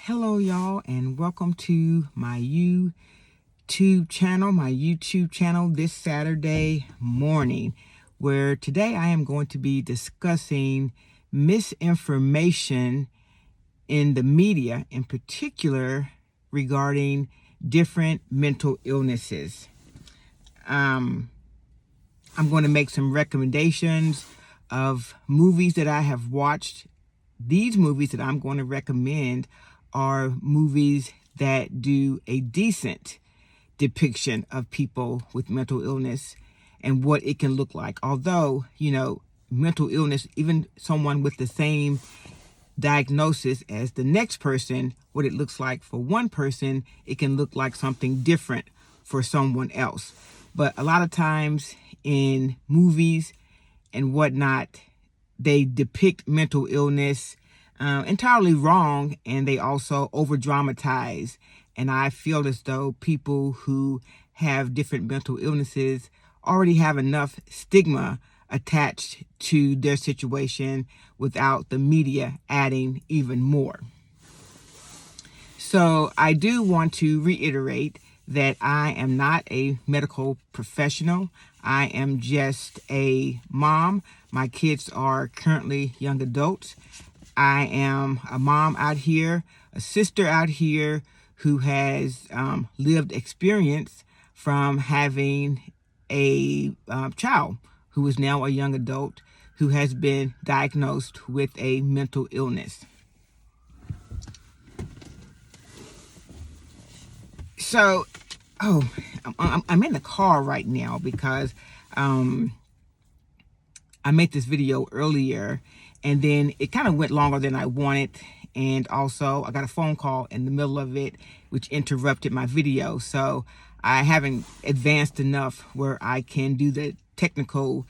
Hello y'all, and welcome to my YouTube channel this Saturday morning, where today I am going to be discussing misinformation in the media, in particular regarding different mental illnesses. I'm going to make some recommendations of movies that I have watched. These movies that I'm going to recommend are movies that do a decent depiction of people with mental illness and what it can look like. Although, mental illness, even someone with the same diagnosis as the next person, what it looks like for one person, it can look like something different for someone else. But a lot of times in movies and whatnot, they depict mental illness entirely wrong, and they also over dramatize. And I feel as though people who have different mental illnesses already have enough stigma attached to their situation without the media adding even more. So I do want to reiterate that I am not a medical professional. I am just a mom. My kids are currently young adults. I am a mom out here, a sister out here who has lived experience from having a child who is now a young adult who has been diagnosed with a mental illness. So, I'm in the car right now because I made this video earlier, and then it kind of went longer than I wanted. And also I got a phone call in the middle of it, which interrupted my video. So I haven't advanced enough where I can do the technical,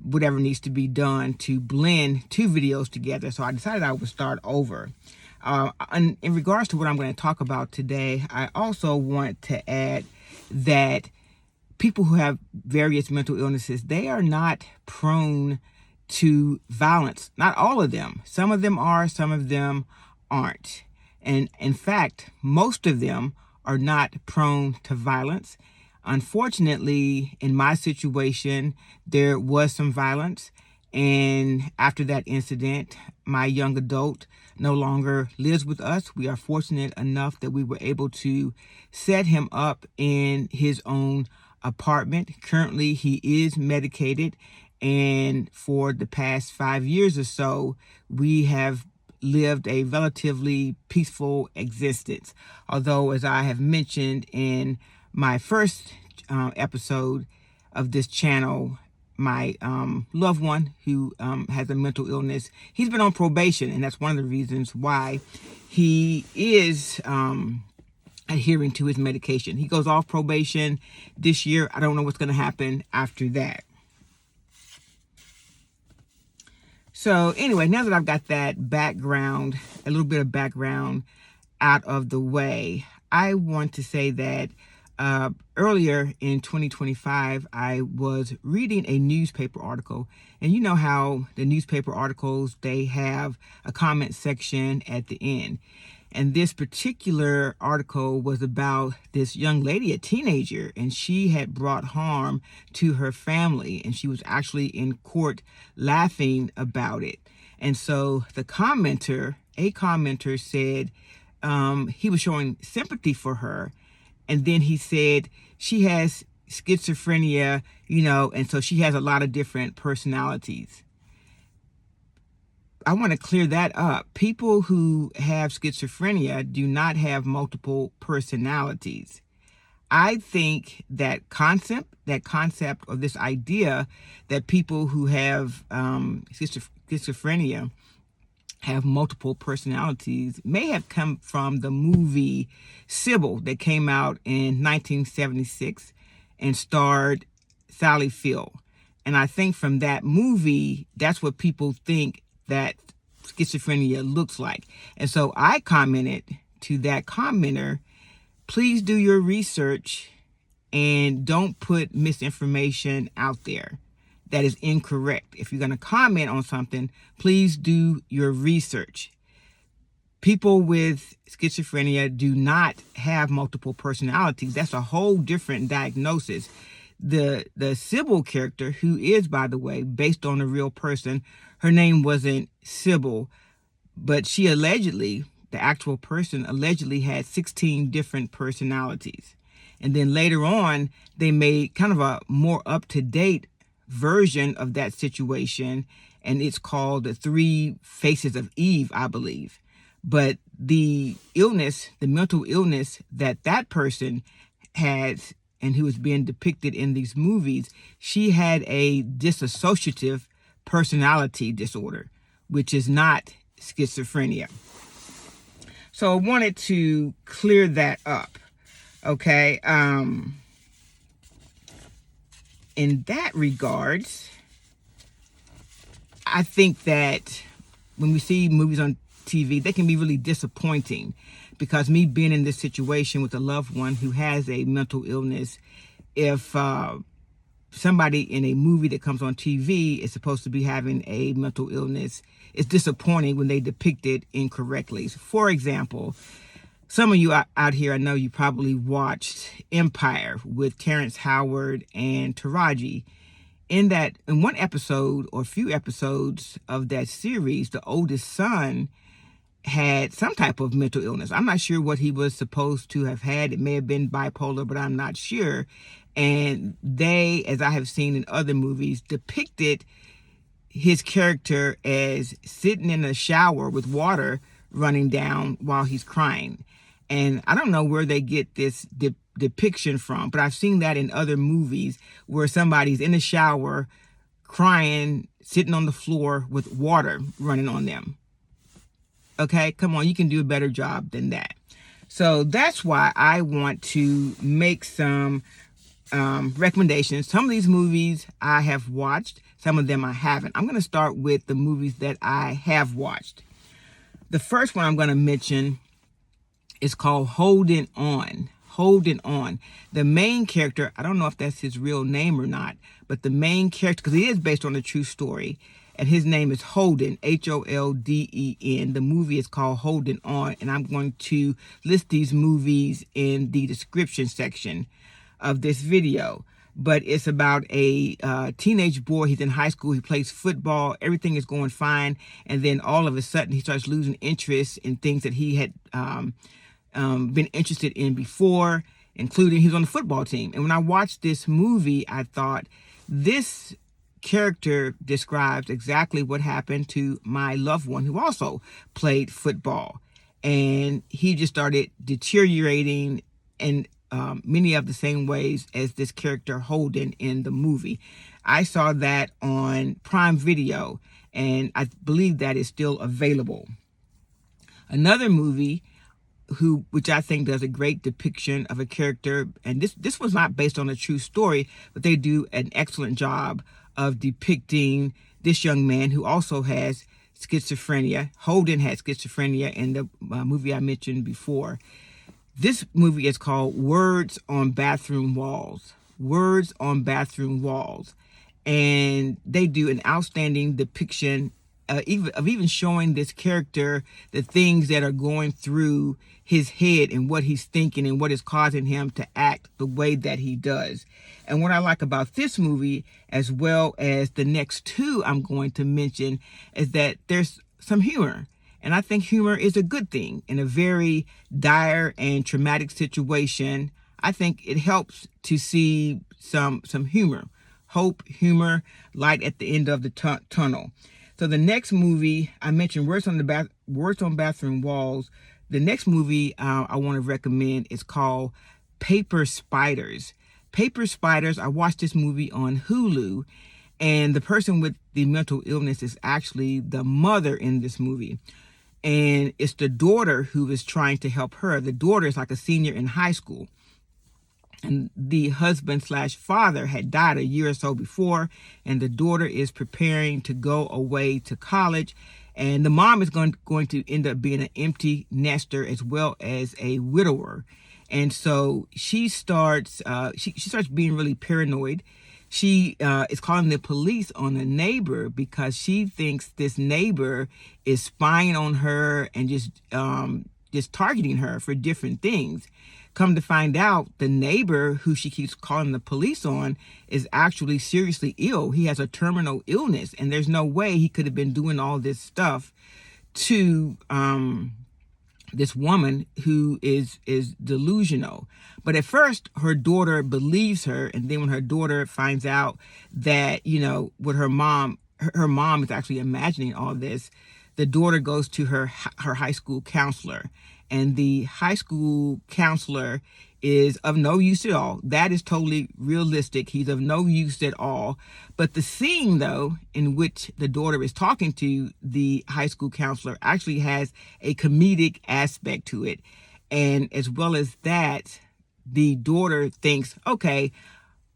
whatever needs to be done to blend two videos together. So I decided I would start over. In regards to what I'm going to talk about today, I also want to add that people who have various mental illnesses, they are not prone to violence. Not all of them. Some of them are, some of them aren't. And in fact, most of them are not prone to violence. Unfortunately, in my situation, there was some violence. And after that incident, my young adult no longer lives with us. We are fortunate enough that we were able to set him up in his own apartment. Currently, he is medicated. And for the past 5 years or so, we have lived a relatively peaceful existence. Although, as I have mentioned in my first episode of this channel, my loved one who has a mental illness, he's been on probation. And that's one of the reasons why he is adhering to his medication. He goes off probation this year. I don't know what's going to happen after that. So anyway, now that I've got that background, a little bit of background out of the way, I want to say that earlier in 2025, I was reading a newspaper article. And you know how the newspaper articles, they have a comment section at the end. And this particular article was about this young lady, a teenager, and she had brought harm to her family. And she was actually in court laughing about it. And so a commenter said he was showing sympathy for her. And then he said she has schizophrenia, and so she has a lot of different personalities. I want to clear that up. People who have schizophrenia do not have multiple personalities. I think that concept or this idea that people who have schizophrenia have multiple personalities may have come from the movie Sybil that came out in 1976 and starred Sally Field. And I think from that movie, that's what people think that schizophrenia looks like. And so I commented to that commenter, please do your research and don't put misinformation out there that is incorrect. If you're going to comment on something, please do your research. People with schizophrenia do not have multiple personalities. That's a whole different diagnosis. The Sybil character, who is, by the way, based on a real person, her name wasn't Sybil, but she allegedly, the actual person allegedly had 16 different personalities. And then later on, they made kind of a more up-to-date version of that situation, and it's called The Three Faces of Eve, I believe. But the illness, the mental illness that person had, and who was being depicted in these movies, she had a dissociative personality disorder, which is not schizophrenia. So I wanted to clear that up. Okay. In that regards, I think that when we see movies on TV, they can be really disappointing, because me being in this situation with a loved one who has a mental illness, if somebody in a movie that comes on TV is supposed to be having a mental illness, it's disappointing when they depict it incorrectly. So for example, some of you out here, I know you probably watched Empire with Terrence Howard and Taraji. In one episode or a few episodes of that series, the oldest son had some type of mental illness. I'm not sure what he was supposed to have had. It may have been bipolar, but I'm not sure. And they, as I have seen in other movies, depicted his character as sitting in a shower with water running down while he's crying. And I don't know where they get this depiction from, but I've seen that in other movies where somebody's in a shower crying, sitting on the floor with water running on them. Okay, come on, you can do a better job than that. So that's why I want to make some recommendations. Some of these movies I have watched, some of them I haven't. I'm going to start with the movies that I have watched. The first one I'm going to mention is called Holden On. Holden On. The main character, I don't know if that's his real name or not, but the main character, because it is based on a true story, and his name is Holden, Holden. The movie is called Holden On, and I'm going to list these movies in the description section of this video. But it's about a teenage boy. He's in high school. He plays football. Everything is going fine. And then all of a sudden, he starts losing interest in things that he had been interested in before, including he was on the football team. And when I watched this movie, I thought, this character describes exactly what happened to my loved one who also played football. And he just started deteriorating in many of the same ways as this character Holden in the movie. I saw that on Prime Video, and I believe that is still available. Another movie which I think does a great depiction of a character, and this was not based on a true story, but they do an excellent job of depicting this young man who also has schizophrenia. Holden had schizophrenia in the movie I mentioned before. This movie is called Words on Bathroom Walls. Words on Bathroom Walls. And they do an outstanding depiction of even showing this character the things that are going through his head and what he's thinking and what is causing him to act the way that he does. And what I like about this movie, as well as the next two I'm going to mention, is that there's some humor. And I think humor is a good thing in a very dire and traumatic situation. I think it helps to see some humor, hope, humor, light at the end of the tunnel. So the next movie I mentioned, Words on Bathroom Walls. The next movie I want to recommend is called Paper Spiders. Paper Spiders. I watched this movie on Hulu, and the person with the mental illness is actually the mother in this movie. And it's the daughter who is trying to help her. The daughter is like a senior in high school. And the husband/father had died a year or so before. And the daughter is preparing to go away to college. And the mom is going to end up being an empty nester as well as a widower. And so she starts being really paranoid. she is calling the police on a neighbor because she thinks this neighbor is spying on her and just targeting her for different things. Come to find out, the neighbor who she keeps calling the police on is actually seriously ill. He has a terminal illness, and there's no way he could have been doing all this stuff to this woman who is delusional. But at first, her daughter believes her, and then when her daughter finds out that, you know, what her mom is actually imagining all this, the daughter goes to her high school counselor, and the high school counselor is of no use at all. That is totally realistic. He's of no use at all. But the scene, though, in which the daughter is talking to the high school counselor actually has a comedic aspect to it. And as well as that, the daughter thinks, okay,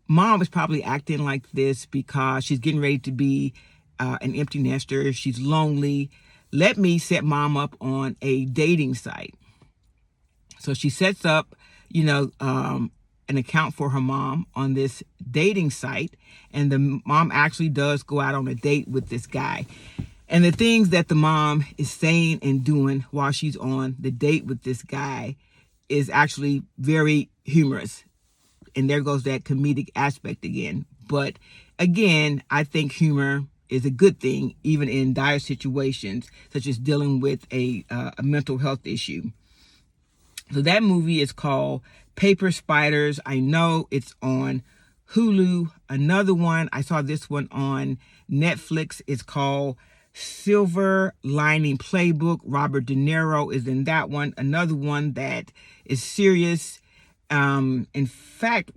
mom is probably acting like this because she's getting ready to be an empty nester. She's lonely. Let me set mom up on a dating site. So she sets up, you know, an account for her mom on this dating site. And the mom actually does go out on a date with this guy. And the things that the mom is saying and doing while she's on the date with this guy is actually very humorous. And there goes that comedic aspect again. But again, I think humor is a good thing, even in dire situations, such as dealing with a mental health issue. So that movie is called Paper Spiders. I know it's on Hulu. Another one, I saw this one on Netflix. It's called Silver Lining Playbook. Robert De Niro is in that one. Another one that is serious. In fact,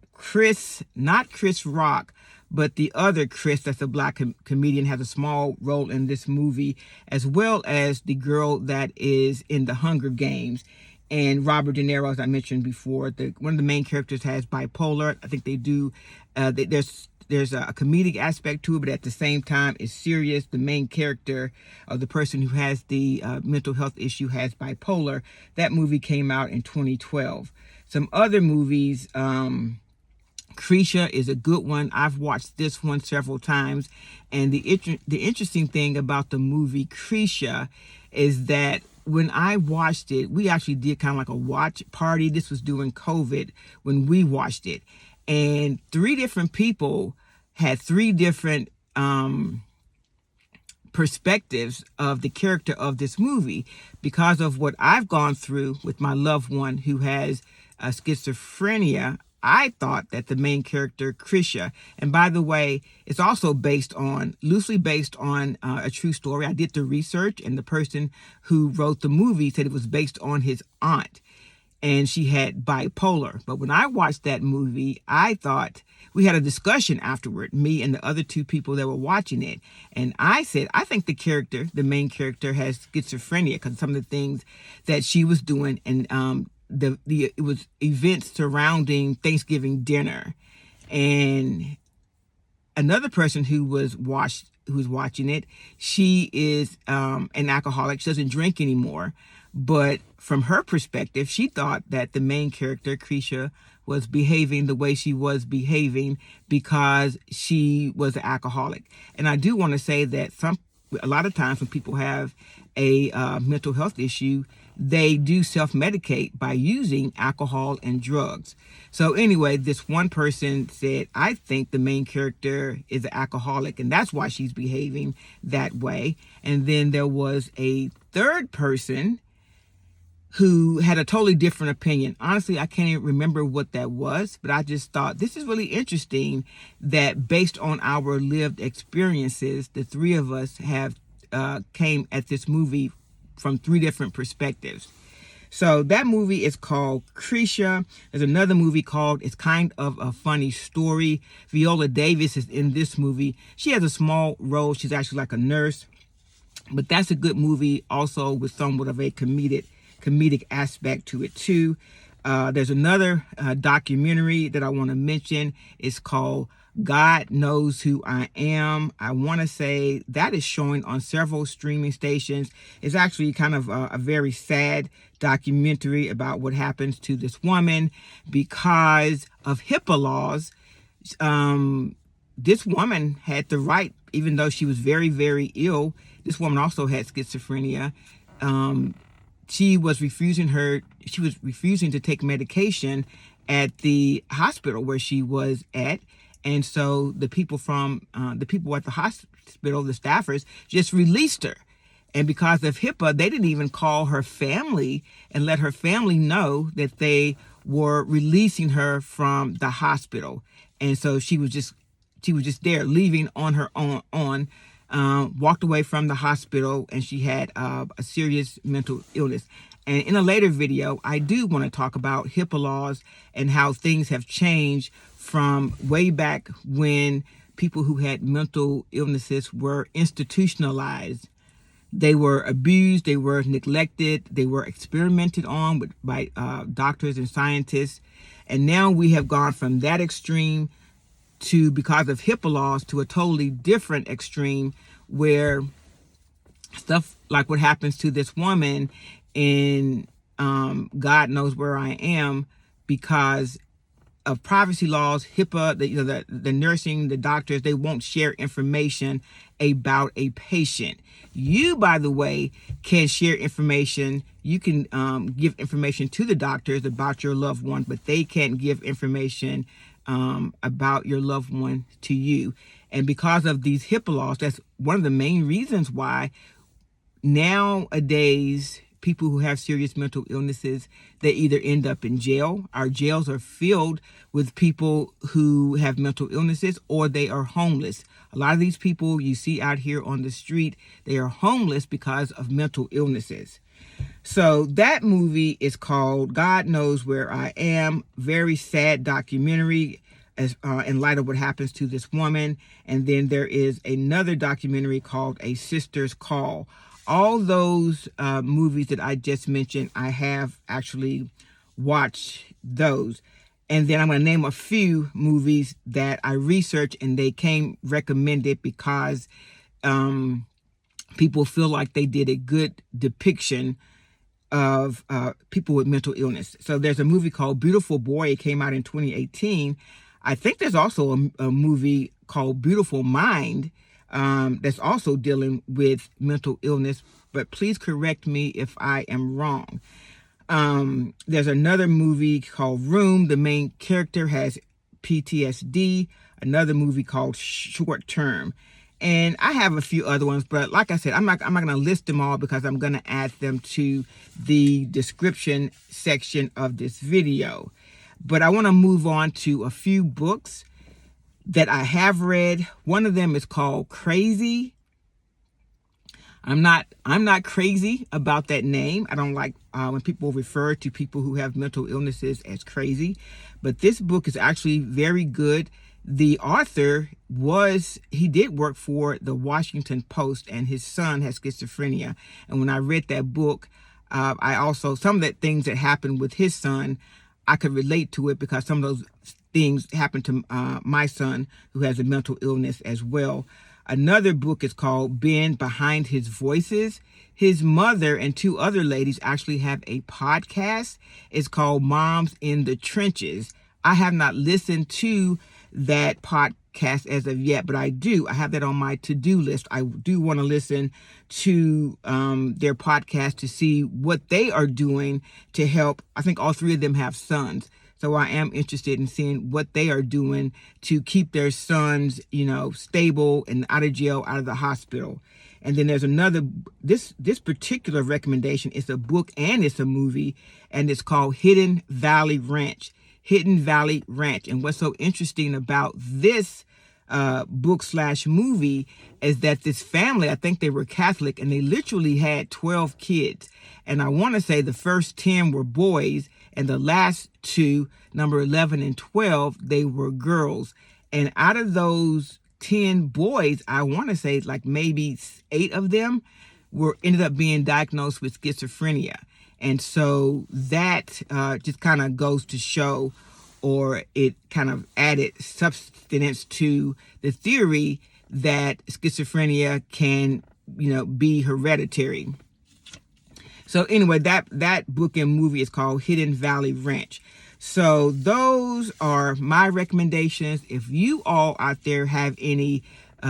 not Chris Rock, but the other Chris, that's a black comedian, has a small role in this movie, as well as the girl that is in the Hunger Games. And Robert De Niro, as I mentioned before, one of the main characters has bipolar. I think they do. There's a comedic aspect to it, but at the same time, it's serious. The main character of the person who has the mental health issue has bipolar. That movie came out in 2012. Some other movies, Kreisha is a good one. I've watched this one several times. And the interesting thing about the movie Kreisha is that when I watched it, we actually did kind of like a watch party. This was during COVID when we watched it. And 3 different people had 3 different perspectives of the character of this movie because of what I've gone through with my loved one who has schizophrenia. I thought that the main character, Kreisha, and by the way, it's also loosely based on a true story. I did the research, and the person who wrote the movie said it was based on his aunt, and she had bipolar. But when I watched that movie, I thought, we had a discussion afterward, me and the other 2 people that were watching it, and I said, I think the main character has schizophrenia because some of the things that she was doing, and it was events surrounding Thanksgiving dinner. And another person who was watching it, she is an alcoholic. She doesn't drink anymore. But from her perspective, she thought that the main character, Kreisha, was behaving the way she was behaving because she was an alcoholic. And I do want to say that a lot of times when people have a mental health issue, they do self-medicate by using alcohol and drugs. So anyway, this one person said, I think the main character is an alcoholic, and that's why she's behaving that way. And then there was a third person who had a totally different opinion. Honestly, I can't even remember what that was, but I just thought this is really interesting that based on our lived experiences, the 3 of us have came at this movie from 3 different perspectives. So that movie is called Kreisha. There's another movie called It's Kind of a Funny Story. Viola Davis is in this movie. She has a small role. She's actually like a nurse. But that's a good movie also with somewhat of a comedic aspect to it too. There's another documentary that I want to mention. It's called God Knows Who I Am. I want to say that is showing on several streaming stations. It's actually kind of a very sad documentary about what happens to this woman because of HIPAA laws. this woman had the right, even though she was very, very ill. This woman also had schizophrenia. She was refusing to take medication at the hospital where she was at. And so the people at the hospital, the staffers, just released her. And because of HIPAA, they didn't even call her family and let her family know that they were releasing her from the hospital. And so she was just there, leaving on her own, walked away from the hospital, and she had a serious mental illness. And in a later video, I do want to talk about HIPAA laws and how things have changed from way back when people who had mental illnesses were institutionalized. They were abused, they were neglected, they were experimented on by doctors and scientists. And now we have gone from that extreme to, because of HIPAA laws, to a totally different extreme where stuff like what happens to this woman in God Knows Where I Am, because of privacy laws, HIPAA, the nursing, the doctors, they won't share information about a patient. You, by the way, can share information. You can give information to the doctors about your loved one, but they can't give information about your loved one to you. And because of these HIPAA laws, that's one of the main reasons why nowadays people who have serious mental illnesses, they either end up in jail. Our jails are filled with people who have mental illnesses, or they are homeless. A lot of these people you see out here on the street, they are homeless because of mental illnesses. So that movie is called God Knows Where I Am. Very sad documentary in light of what happens to this woman. And then there is another documentary called A Sister's Call. All those movies that I just mentioned, I have actually watched those. And then I'm going to name a few movies that I researched and they came recommended because people feel like they did a good depiction of people with mental illness. So there's a movie called Beautiful Boy. It came out in 2018. I think there's also a movie called Beautiful Mind that's also dealing with mental illness, but please correct me if I am wrong. There's another movie called Room. The main character has PTSD. Another movie called Short Term. And I have a few other ones, but like I said, I'm not going to list them all because I'm going to add them to the description section of this video. But I want to move on to a few books that I have read. One of them is called Crazy. I'm not crazy about that name. I don't like when people refer to people who have mental illnesses as crazy. But this book is actually very good. The author he did work for the Washington Post, and his son has schizophrenia. And when I read that book, I also, some of the things that happened with his son, I could relate to it because some of those things happened to my son who has a mental illness as well. Another book is called Ben Behind His Voices. His mother and two other ladies actually have a podcast. It's called Moms in the Trenches. I have not listened to that podcast as of yet, but I have that on my to-do list. I do want to listen to their podcast to see what they are doing to help. I think all three of them have sons. So I am interested in seeing what they are doing to keep their sons, stable and out of jail, out of the hospital. And then there's another, this particular recommendation is a book and it's a movie, and it's called Hidden Valley Ranch. Hidden Valley Ranch. And what's so interesting about this book/movie is that this family, I think they were Catholic, and they literally had 12 kids. And I want to say the first 10 were boys, and the last two, number 11 and 12, they were girls. And out of those 10 boys, I want to say like maybe 8 of them ended up being diagnosed with schizophrenia. And so that just kind of goes to show, or it kind of added substance to the theory that schizophrenia can, be hereditary. So anyway, that book and movie is called Hidden Valley Ranch. So those are my recommendations. If you all out there have any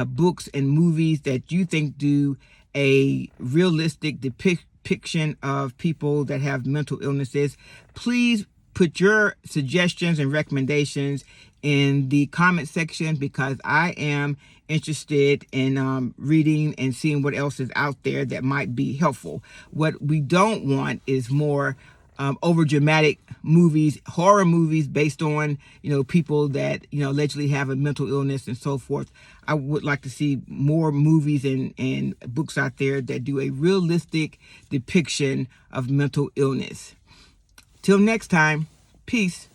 books and movies that you think do a realistic depiction of people that have mental illnesses, please put your suggestions and recommendations in the comment section, because I am interested in reading and seeing what else is out there that might be helpful. What we don't want is more over dramatic movies, horror movies based on, people that, allegedly have a mental illness and so forth. I would like to see more movies and books out there that do a realistic depiction of mental illness. Till next time, peace.